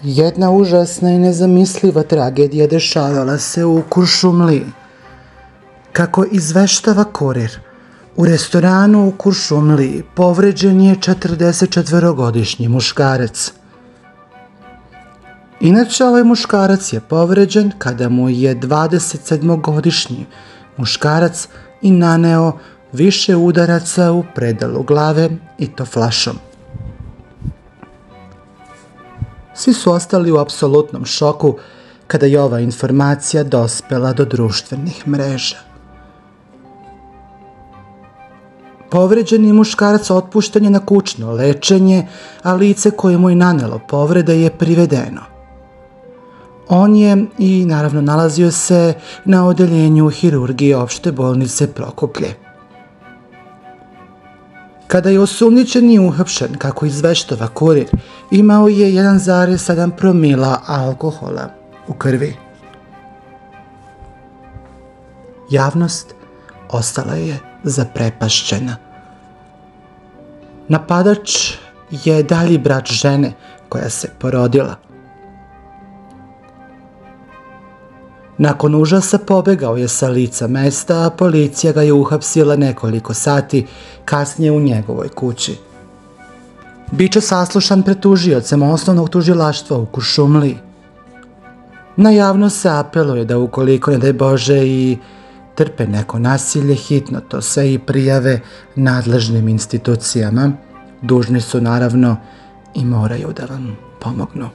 Jedna užasna i nezamisliva tragedija dešavala se u Kuršumliji. Kako izveštava Kurir, u restoranu u Kuršumliji povređen je 44-godišnji muškarac. Inače, ovaj muškarac je povređen kada mu je 27-godišnji muškarac i naneo više udaraca u predalu glave i to flašom. Svi su ostali u apsolutnom šoku kada je ova informacija dospela do društvenih mreža. Povređeni muškarac otpušten je na kućno lečenje, a lice koje mu je nanelo povrede je privedeno. On je i naravno nalazio se na odeljenju hirurgije opšte bolnice Prokuplje. Kada je osumnjičeni uhapšen, kako izveštava Kurir, imao je 1,7 promila alkohola u krvi. Javnost ostala je zaprepašćena. Napadač je dalji brat žene koja se porodila. Nakon užasa pobegao je sa lica mesta, a policija ga je uhapsila nekoliko sati kasnije u njegovoj kući. Biće saslušan pred tužiocem osnovnog tužilaštva u Kuršumliji. Na javnost se apeluje da ukoliko, ne daj Bože, i trpe neko nasilje, hitno to sve i prijave nadležnim institucijama. Dužni su naravno i moraju da vam pomognu.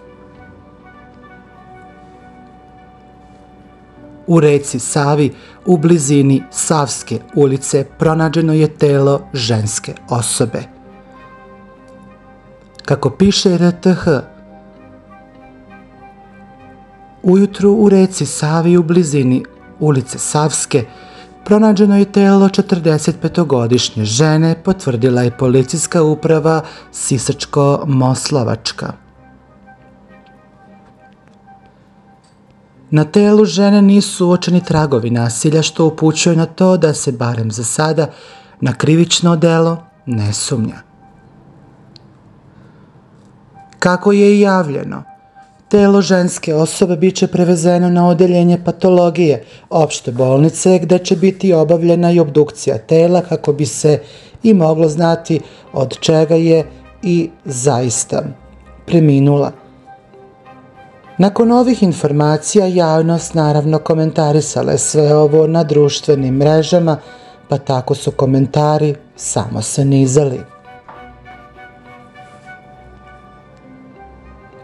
U reci Savi, u blizini Savske ulice, pronađeno je telo ženske osobe. Kako piše RTH, ujutru u reci Savi u blizini ulice Savske pronađeno je telo 45-godišnje žene, potvrdila je policijska uprava Sisačko-Moslavačka. Na telu žene nisu uočeni tragovi nasilja, što upućuje na to da se, barem za sada, na krivično delo ne sumnja. Kako je i javljeno, telo ženske osobe biće prevezeno na odeljenje patologije opšte bolnice, gde će biti obavljena i obdukcija tela kako bi se i moglo znati od čega je i zaista preminula. Nakon ovih informacija javnost naravno komentarisala je sve ovo na društvenim mrežama, pa tako su komentari samo se nizali.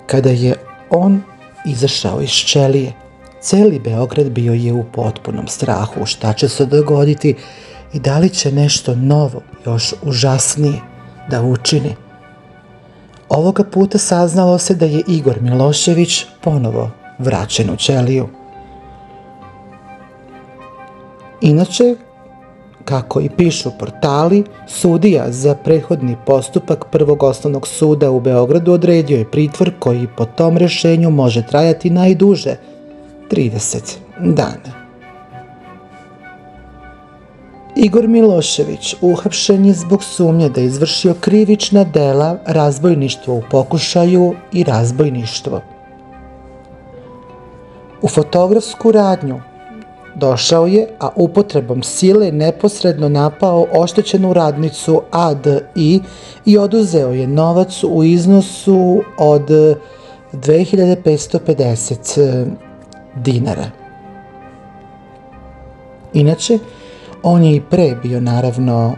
Kada je on izašao iz ćelije, celi Beograd bio je u potpunom strahu šta će se dogoditi i da li će nešto novo, još užasnije, da učini. Ovoga puta saznalo se da je Igor Milošević ponovo vraćen u ćeliju. Inače, kako i pišu portali, sudija za prethodni postupak Prvog osnovnog suda u Beogradu odredio je pritvor koji po tom rešenju može trajati najduže 30 dana. Igor Milošević uhapšen je zbog sumnje da je izvršio krivična dela razbojništvo u pokušaju i razbojništvo. U fotografsku radnju došao je, a upotrebom sile neposredno napao oštećenu radnicu ADI i oduzeo je novac u iznosu od 2550 dinara. Inače, on je i pre bio naravno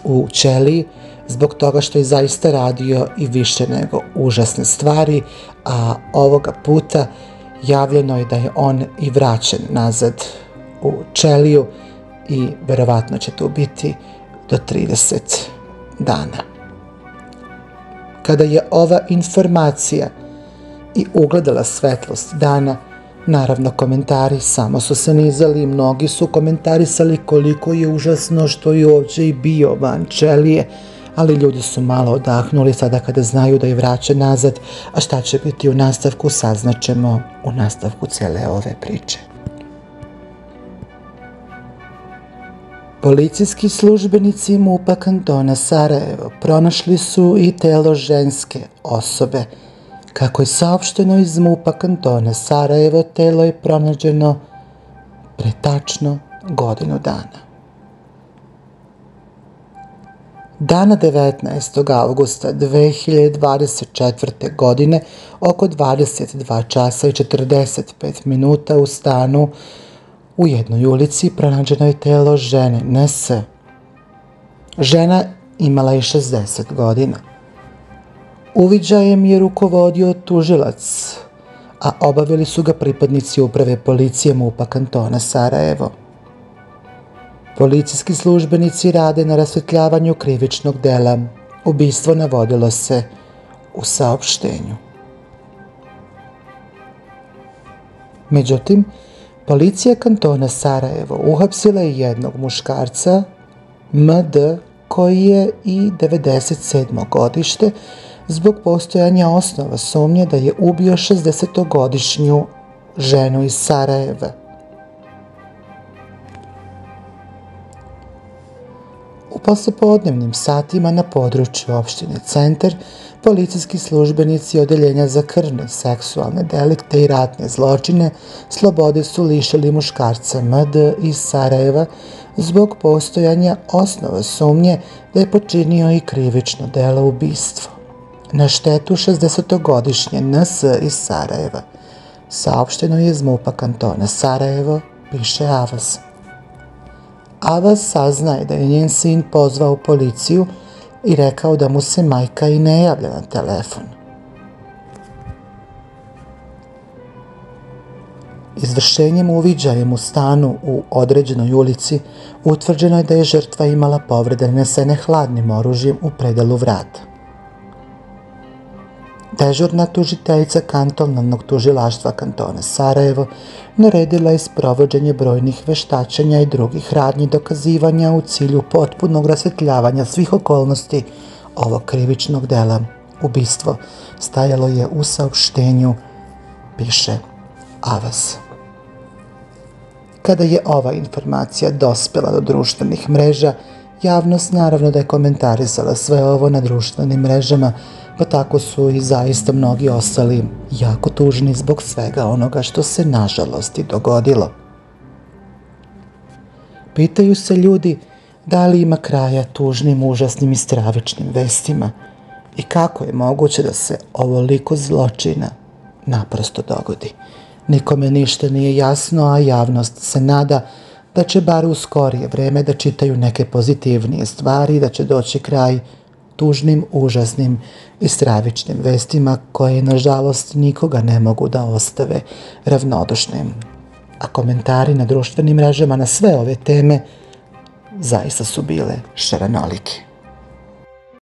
u ćeliji zbog toga što je zaista radio i više nego užasne stvari, a ovoga puta javljeno je da je on i vraćen nazad u ćeliju i verovatno će tu biti do 30 dana. Kada je ova informacija i ugledala svetlost dana, naravno komentari samo su se nizali i mnogi su komentarisali koliko je užasno što je uopće i bio van ćelije, ali ljudi su malo odahnuli sada kada znaju da je vraćen nazad, a šta će biti u nastavku saznaćemo u nastavku cele ove priče. Policijski službenici MUP-a kantona Sarajevo pronašli su i telo ženske osobe, Kako je saopšteno iz MUP-a kantona Sarajevo, telo je pronađeno pre tačno godinu dana. Dana 19. avgusta 2024. godine oko 22 časa i 45 minuta u stanu u jednoj ulici pronađeno je telo žene NS. Žena imala je 60 godina. Uviđajem je rukovodio tužilac, a obavili su ga pripadnici uprave policije MUP-a kantona Sarajevo. Policijski službenici rade na rasvetljavanju krivičnog dela. Ubistvo navodilo se u saopštenju. Međutim, policija kantona Sarajevo uhapsila je jednog muškarca, MD, koji je i 97. godište, zbog postojanja osnova sumnje da je ubio 60-godišnju ženu iz Sarajeva. U poslepodnevnim satima na području opštine Centar, policijski službenici Odeljenja za krvne, seksualne delikte i ratne zločine slobode su lišili muškarca MD iz Sarajeva zbog postojanja osnova sumnje da je počinio i krivično delo ubistvo na štetu 60-godišnje NS iz Sarajeva. Saopšteno je iz MUP-a kantona Sarajevo, piše Avaz. Avaz saznaje da je njen sin pozvao policiju i rekao da mu se majka i ne javlja na telefon. Izvršenjem uviđajem u stanu u određenoj ulici utvrđeno je da je žrtva imala povrede nanesene hladnim oružjem u predalu vrata. Dežurna tužiteljica kantonalnog tužilaštva kantona Sarajevo naredila je sprovođenje brojnih veštačenja i drugih radnji dokazivanja u cilju potpunog rasvetljavanja svih okolnosti ovog krivičnog dela. Ubistvo stajalo je u saopštenju, piše Avaz. Kada je ova informacija dospela do društvenih mreža, javnost naravno da je komentarisala sve ovo na društvenim mrežama, pa tako su i zaista mnogi ostali jako tužni zbog svega onoga što se nažalost i dogodilo. Pitaju se ljudi da li ima kraja tužnim, užasnim i stravičnim vestima i kako je moguće da se ovoliko zločina naprosto dogodi. Nikome ništa nije jasno, a javnost se nada da će bar u skorije vreme da čitaju neke pozitivnije stvari i da će doći kraj tužnim, užasnim i stravičnim vestima koje, nažalost, nikoga ne mogu da ostave ravnodušnim. A komentari na društvenim mrežama na sve ove teme zaista su bile šarenoliki.